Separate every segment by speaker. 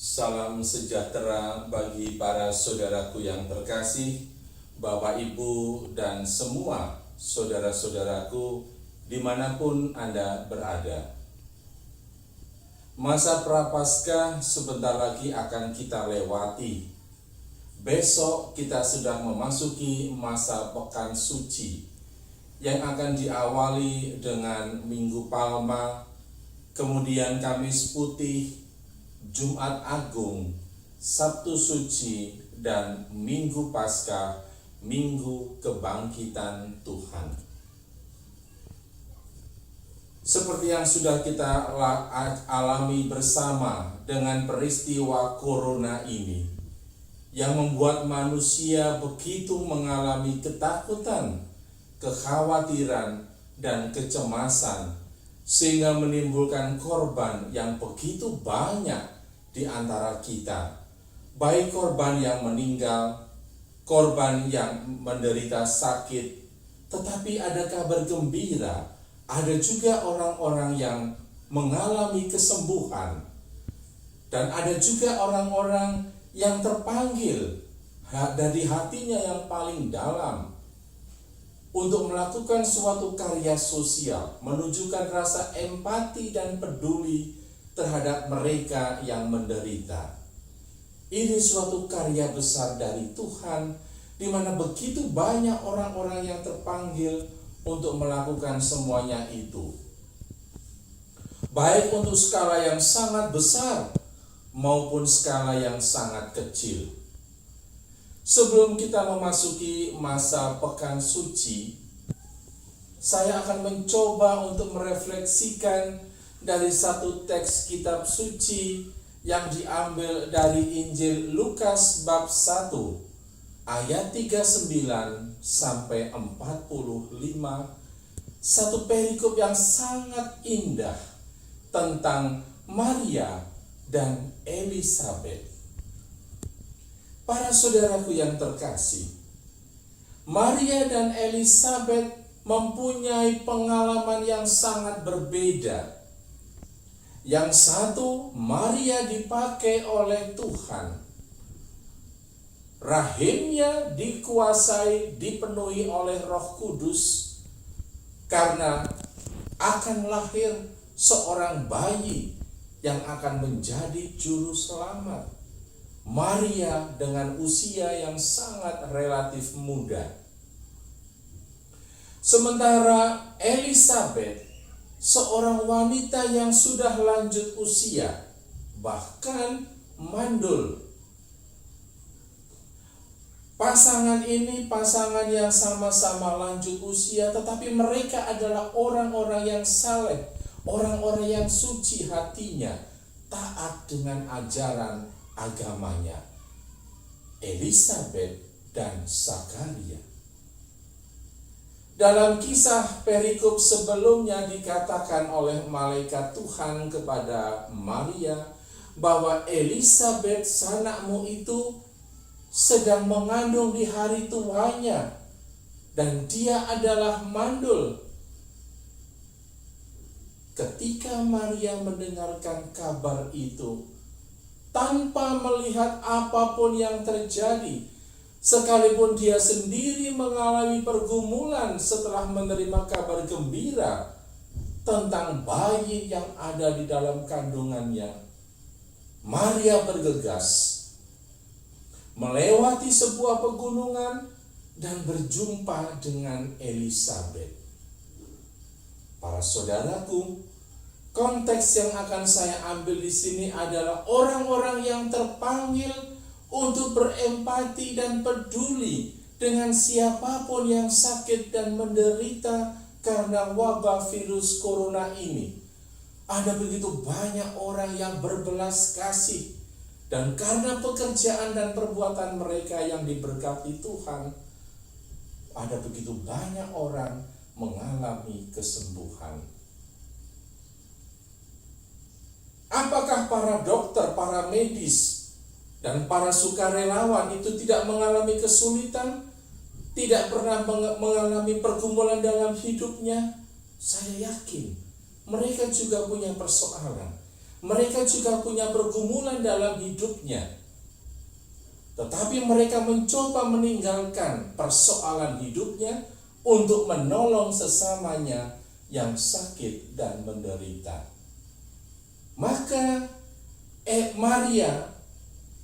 Speaker 1: Salam sejahtera bagi para saudaraku yang terkasih, Bapak, Ibu, dan semua saudara-saudaraku dimanapun Anda berada. Masa Prapaskah sebentar lagi akan kita lewati. Besok kita sudah memasuki masa Pekan Suci yang akan diawali dengan Minggu Palma, kemudian Kamis Putih, Jumat Agung, Sabtu Suci, dan Minggu Paskah, Minggu Kebangkitan Tuhan. Seperti yang sudah kita alami bersama dengan peristiwa corona ini, yang membuat manusia begitu mengalami ketakutan, kekhawatiran, dan kecemasan, sehingga menimbulkan korban yang begitu banyak di antara kita, baik korban yang meninggal, korban yang menderita sakit, tetapi ada kabar gembira, ada juga orang-orang yang mengalami kesembuhan, dan ada juga orang-orang yang terpanggil dari hatinya yang paling dalam untuk melakukan suatu karya sosial, menunjukkan rasa empati dan peduli terhadap mereka yang menderita. Ini suatu karya besar dari Tuhan, di mana begitu banyak orang-orang yang terpanggil untuk melakukan semuanya itu. Baik untuk skala yang sangat besar maupun skala yang sangat kecil. Sebelum kita memasuki masa Pekan Suci, saya akan mencoba untuk merefleksikan dari satu teks kitab suci yang diambil dari Injil Lukas bab 1 ayat 39 sampai 45, satu perikop yang sangat indah tentang Maria dan Elisabet. Para saudaraku yang terkasih, Maria dan Elisabet mempunyai pengalaman yang sangat berbeda. Yang satu, Maria dipakai oleh Tuhan. Rahimnya dikuasai, dipenuhi oleh Roh Kudus, karena akan lahir seorang bayi yang akan menjadi juru selamat. Maria dengan usia yang sangat relatif muda. Sementara Elisabet, seorang wanita yang sudah lanjut usia, bahkan mandul. Pasangan ini pasangan yang sama-sama lanjut usia, tetapi mereka adalah orang-orang yang saleh, orang-orang yang suci hatinya, taat dengan ajaran agamanya. Elisabet dan Zakaria. Dalam kisah perikop sebelumnya dikatakan oleh malaikat Tuhan kepada Maria bahwa Elisabet sanakmu itu sedang mengandung di hari tuanya dan dia adalah mandul. Ketika Maria mendengarkan kabar itu, tanpa melihat apapun yang terjadi, sekalipun dia sendiri mengalami pergumulan setelah menerima kabar gembira tentang bayi yang ada di dalam kandungannya, Maria bergegas melewati sebuah pegunungan dan berjumpa dengan Elisabet. Para saudaraku, konteks yang akan saya ambil di sini adalah orang-orang yang terpanggil untuk berempati dan peduli dengan siapapun yang sakit dan menderita karena wabah virus corona ini. Ada begitu banyak orang yang berbelas kasih, dan karena pekerjaan dan perbuatan mereka yang diberkati Tuhan, ada begitu banyak orang mengalami kesembuhan. Apakah para dokter, para medis, dan para sukarelawan itu tidak mengalami kesulitan, tidak pernah mengalami pergumulan dalam hidupnya? Saya yakin mereka juga punya persoalan. mereka juga punya pergumulan dalam hidupnya. Tetapi mereka mencoba meninggalkan persoalan hidupnya untuk menolong sesamanya yang sakit dan menderita. Maka Maria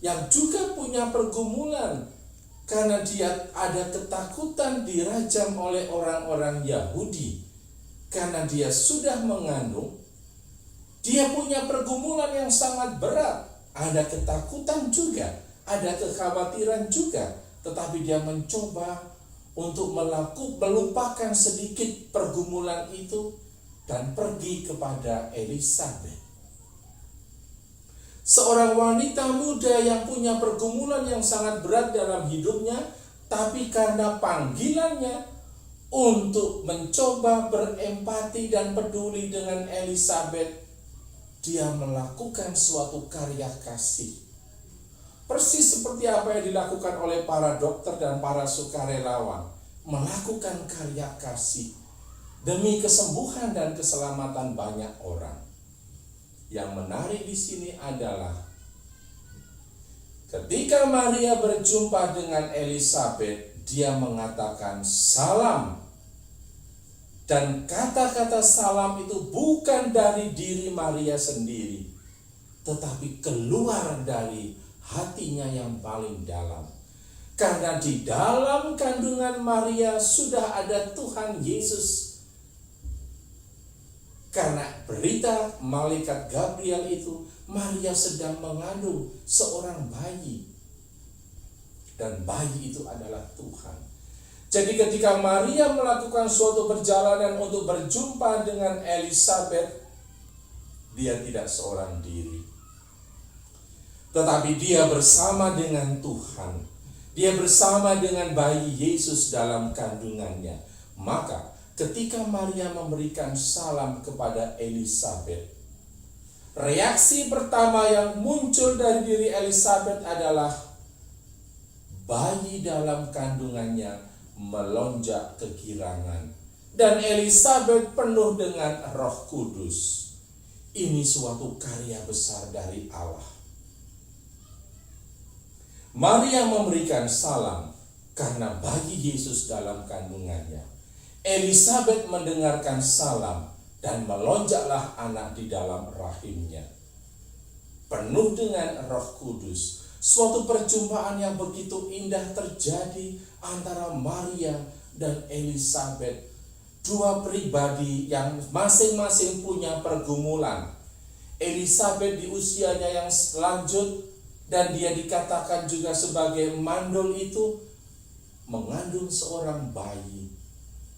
Speaker 1: yang juga punya pergumulan karena dia ada ketakutan dirajam oleh orang-orang Yahudi karena dia sudah mengandung, dia punya pergumulan yang sangat berat, ada ketakutan juga, ada kekhawatiran juga, tetapi dia mencoba untuk melupakan sedikit pergumulan itu dan pergi kepada Elisabet. Seorang wanita muda yang punya pergumulan yang sangat berat dalam hidupnya, tapi karena panggilannya untuk mencoba berempati dan peduli dengan Elisabet, dia melakukan suatu karya kasih. Persis seperti apa yang dilakukan oleh para dokter dan para sukarelawan, melakukan karya kasih demi kesembuhan dan keselamatan banyak orang. Yang menarik di sini adalah ketika Maria berjumpa dengan Elisabet, dia mengatakan salam. Dan kata-kata salam itu bukan dari diri Maria sendiri, tetapi keluar dari hatinya yang paling dalam. Karena di dalam kandungan Maria sudah ada Tuhan Yesus. Karena berita malaikat Gabriel itu, Maria sedang mengandung seorang bayi. Dan bayi itu adalah Tuhan. Jadi ketika Maria melakukan suatu perjalanan untuk berjumpa dengan Elisabet, dia tidak seorang diri. Tetapi dia bersama dengan Tuhan. Dia bersama dengan bayi Yesus dalam kandungannya. Maka ketika Maria memberikan salam kepada Elisabet, reaksi pertama yang muncul dari diri Elisabet adalah bayi dalam kandungannya melonjak kegirangan. Dan Elisabet penuh dengan Roh Kudus. Ini suatu karya besar dari Allah. Maria memberikan salam karena bayi Yesus dalam kandungannya. Elisabet mendengarkan salam dan melonjaklah anak di dalam rahimnya. Penuh dengan Roh Kudus. Suatu perjumpaan yang begitu indah terjadi antara Maria dan Elisabet. Dua pribadi yang masing-masing punya pergumulan. Elisabet di usianya yang lanjut dan dia dikatakan juga sebagai mandul itu mengandung seorang bayi.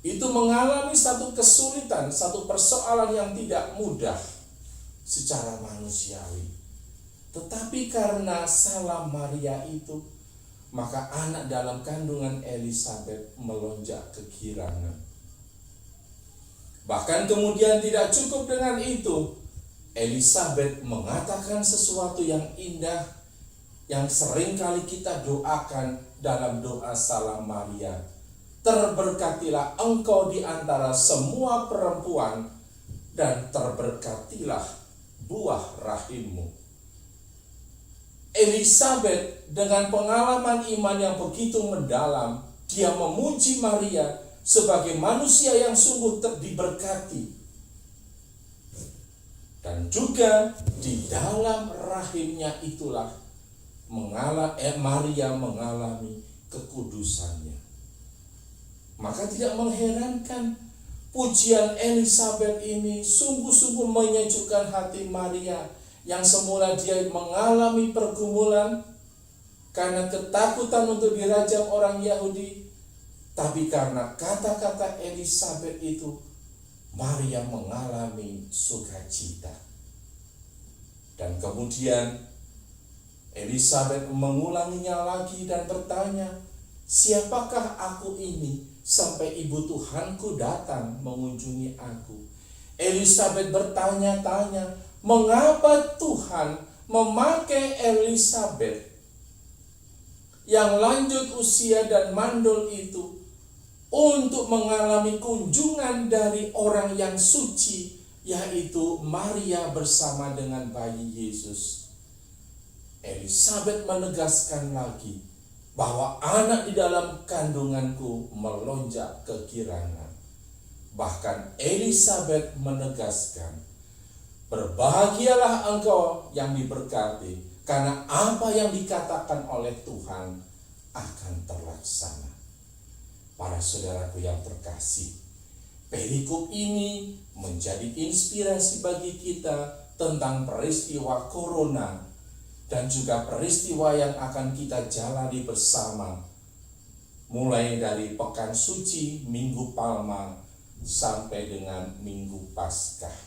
Speaker 1: Itu mengalami satu kesulitan, satu persoalan yang tidak mudah secara manusiawi. Tetapi karena salam Maria itu, maka anak dalam kandungan Elisabet melonjak kegirangan. Bahkan kemudian tidak cukup dengan itu, Elisabet mengatakan sesuatu yang indah yang seringkali kita doakan dalam doa salam Maria. Terberkatilah engkau di antara semua perempuan, dan terberkatilah buah rahimmu. Elisabet dengan pengalaman iman yang begitu mendalam, dia memuji Maria sebagai manusia yang sungguh diberkati. Dan juga di dalam rahimnya itulah Maria mengalami kekudusannya. Maka tidak mengherankan pujian Elisabet ini sungguh-sungguh menyejukkan hati Maria yang semula dia mengalami pergumulan karena ketakutan untuk dirajam orang Yahudi. Tapi karena kata-kata Elisabet itu, Maria mengalami sukacita. Dan kemudian Elisabet mengulanginya lagi dan bertanya, siapakah aku ini sampai ibu Tuhanku datang mengunjungi aku? Elisabet bertanya-tanya, mengapa Tuhan memakai Elisabet yang lanjut usia dan mandul itu untuk mengalami kunjungan dari orang yang suci, yaitu Maria bersama dengan bayi Yesus. Elisabet menegaskan lagi bahwa anak di dalam kandunganku melonjak kegirangan. Bahkan Elisabet menegaskan, berbahagialah engkau yang diberkati, karena apa yang dikatakan oleh Tuhan akan terlaksana. Para saudaraku yang terkasih, perikop ini menjadi inspirasi bagi kita tentang peristiwa corona dan juga peristiwa yang akan kita jalani bersama, mulai dari Pekan Suci, Minggu Palma, sampai dengan Minggu Paskah.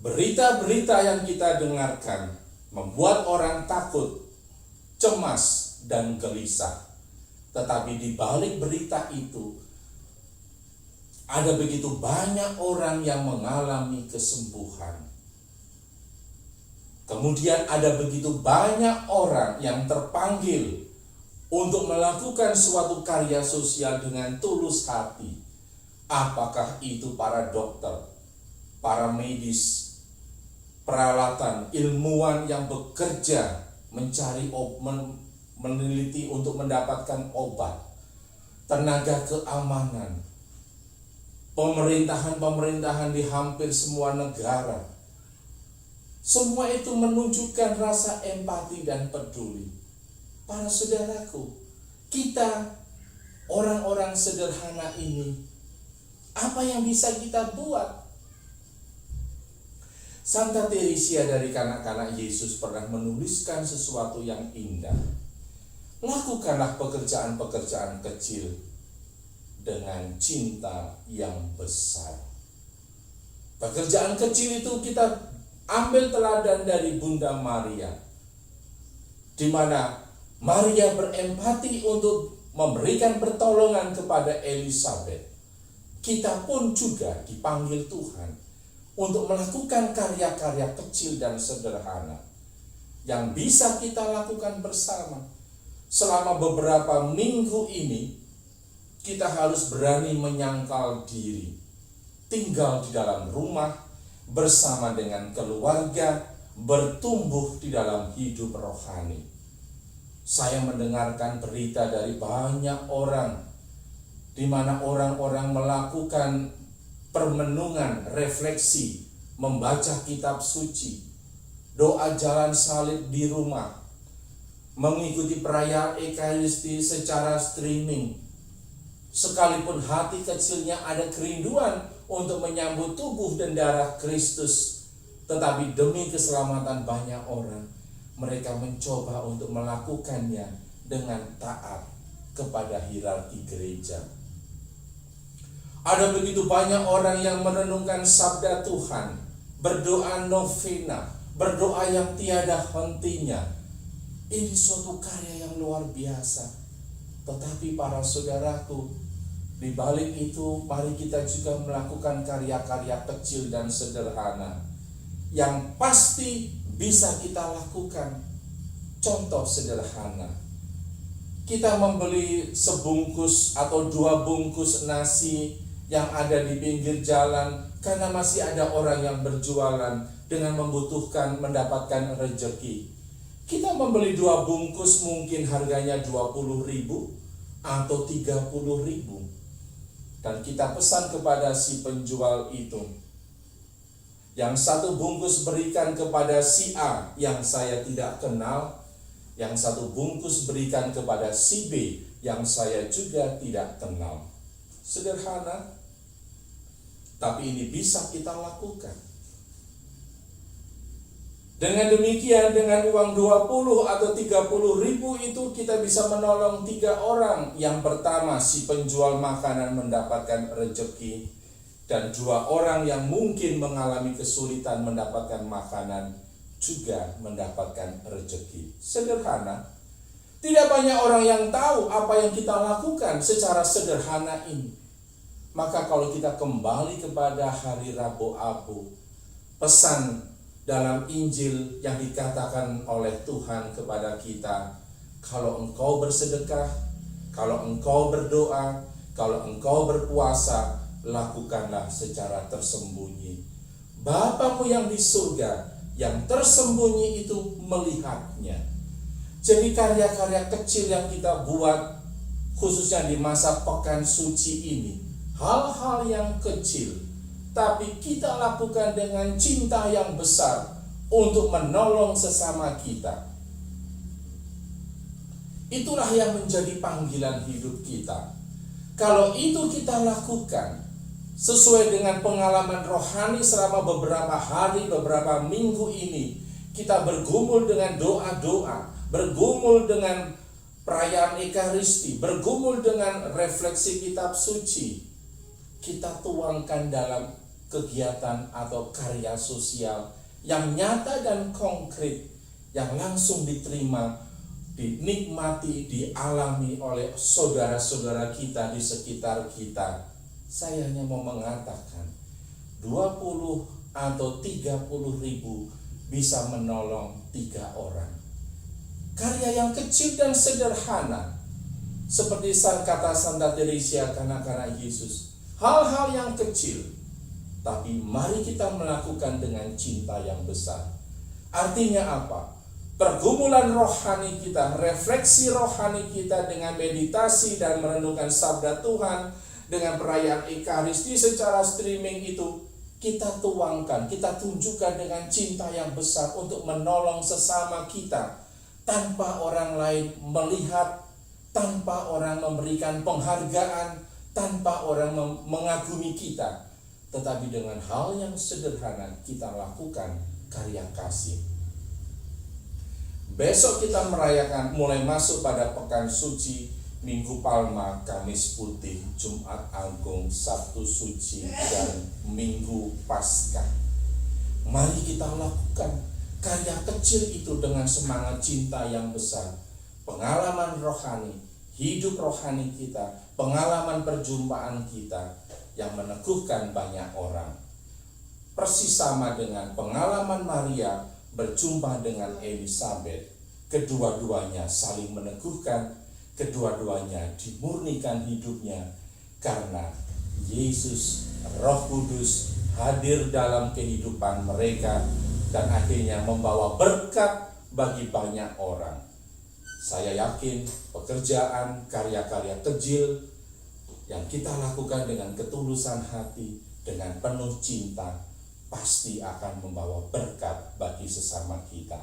Speaker 1: Berita-berita yang kita dengarkan membuat orang takut, cemas, dan gelisah. Tetapi di balik berita itu, ada begitu banyak orang yang mengalami kesembuhan. Kemudian ada begitu banyak orang yang terpanggil untuk melakukan suatu karya sosial dengan tulus hati. Apakah itu para dokter, para medis, peralatan, ilmuwan yang bekerja mencari meneliti untuk mendapatkan obat, tenaga keamanan, pemerintahan di hampir semua negara. Semua itu menunjukkan rasa empati dan peduli. Para saudaraku, kita orang-orang sederhana ini, apa yang bisa kita buat? Santa Teresia dari kanak-kanak Yesus pernah menuliskan sesuatu yang indah. Lakukanlah pekerjaan-pekerjaan kecil dengan cinta yang besar. Pekerjaan kecil itu kita ambil teladan dari Bunda Maria, di mana Maria berempati untuk memberikan pertolongan kepada Elisabet. Kita pun juga dipanggil Tuhan untuk melakukan karya-karya kecil dan sederhana yang bisa kita lakukan bersama. Selama beberapa minggu ini, kita harus berani menyangkal diri, tinggal di dalam rumah bersama dengan keluarga, bertumbuh di dalam hidup rohani. Saya mendengarkan berita dari banyak orang, di mana orang-orang melakukan permenungan, refleksi, membaca kitab suci, doa jalan salib di rumah, mengikuti perayaan Ekaristi secara streaming. Sekalipun hati kecilnya ada kerinduan untuk menyambut tubuh dan darah Kristus, tetapi demi keselamatan banyak orang, mereka mencoba untuk melakukannya dengan taat kepada hierarki gereja. Ada begitu banyak orang yang merenungkan sabda Tuhan, berdoa novena, berdoa yang tiada hentinya. Ini suatu karya yang luar biasa. Tetapi para saudaraku, di balik itu mari kita juga melakukan karya-karya kecil dan sederhana yang pasti bisa kita lakukan. Contoh sederhana, kita membeli sebungkus atau 2 bungkus nasi yang ada di pinggir jalan karena masih ada orang yang berjualan dengan membutuhkan mendapatkan rezeki. Kita membeli 2 bungkus mungkin harganya 20.000 atau 30.000. Dan kita pesan kepada si penjual itu, yang 1 bungkus berikan kepada si A yang saya tidak kenal, yang 1 bungkus berikan kepada si B yang saya juga tidak kenal. Sederhana, tapi ini bisa kita lakukan. Dengan demikian, dengan uang 20 atau 30.000 itu kita bisa menolong 3 orang. Yang pertama, si penjual makanan mendapatkan rezeki, dan 2 orang yang mungkin mengalami kesulitan mendapatkan makanan juga mendapatkan rezeki. Sederhana. Tidak banyak orang yang tahu apa yang kita lakukan secara sederhana ini. Maka kalau kita kembali kepada hari Rabu Abu, pesan dalam Injil yang dikatakan oleh Tuhan kepada kita, kalau engkau bersedekah, kalau engkau berdoa, kalau engkau berpuasa, lakukanlah secara tersembunyi. Bapamu yang di surga, yang tersembunyi itu melihatnya. Jadi karya-karya kecil yang kita buat, khususnya di masa pekan suci ini, hal-hal yang kecil, tapi kita lakukan dengan cinta yang besar untuk menolong sesama kita. Itulah yang menjadi panggilan hidup kita. Kalau itu kita lakukan sesuai dengan pengalaman rohani selama beberapa hari, beberapa minggu ini, kita bergumul dengan doa-doa, bergumul dengan perayaan Ekaristi, bergumul dengan refleksi kitab suci, kita tuangkan dalam kegiatan atau karya sosial yang nyata dan konkret, yang langsung diterima, dinikmati, dialami oleh saudara-saudara kita di sekitar kita. Saya hanya mau mengatakan 20 atau 30 ribu bisa menolong 3 orang. Karya yang kecil dan sederhana, seperti kata Santa Teresia kanak-kanak Yesus, hal-hal yang kecil, tapi mari kita melakukan dengan cinta yang besar. Artinya apa? Pergumulan rohani kita, refleksi rohani kita dengan meditasi dan merenungkan sabda Tuhan, dengan perayaan Ekaristi secara streaming itu, kita tuangkan, kita tunjukkan dengan cinta yang besar untuk menolong sesama kita, tanpa orang lain melihat, tanpa orang memberikan penghargaan, tanpa orang mengagumi kita, tetapi dengan hal yang sederhana kita lakukan karya kasih. Besok kita merayakan, mulai masuk pada pekan suci, Minggu Palma, Kamis Putih, Jumat Agung, Sabtu Suci, dan Minggu Paskah. Mari kita lakukan karya kecil itu dengan semangat cinta yang besar. Pengalaman rohani, hidup rohani kita, pengalaman perjumpaan kita yang meneguhkan banyak orang. Persis sama dengan pengalaman Maria berjumpa dengan Elisabet. Kedua-duanya saling meneguhkan, kedua-duanya dimurnikan hidupnya karena Yesus, Roh Kudus hadir dalam kehidupan mereka dan akhirnya membawa berkat bagi banyak orang. Saya yakin pekerjaan, karya-karya kecil yang kita lakukan dengan ketulusan hati, dengan penuh cinta, pasti akan membawa berkat bagi sesama kita.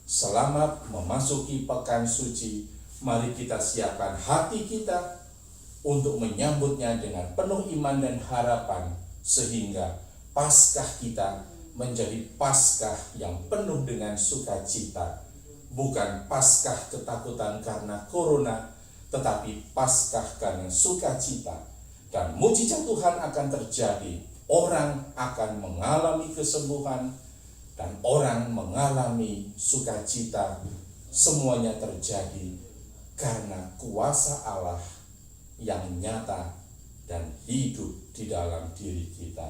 Speaker 1: Selamat memasuki pekan suci. Mari kita siapkan hati kita untuk menyambutnya dengan penuh iman dan harapan, sehingga Paskah kita menjadi Paskah yang penuh dengan sukacita. Bukan Paskah ketakutan karena corona, tetapi Paskah karena sukacita. Dan mujizat Tuhan akan terjadi. Orang akan mengalami kesembuhan dan orang mengalami sukacita. Semuanya terjadi karena kuasa Allah yang nyata dan hidup di dalam diri kita.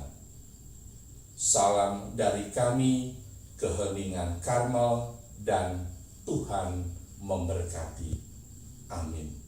Speaker 1: Salam dari kami, Keheningan Karmel, dan Tuhan memberkati. Amin.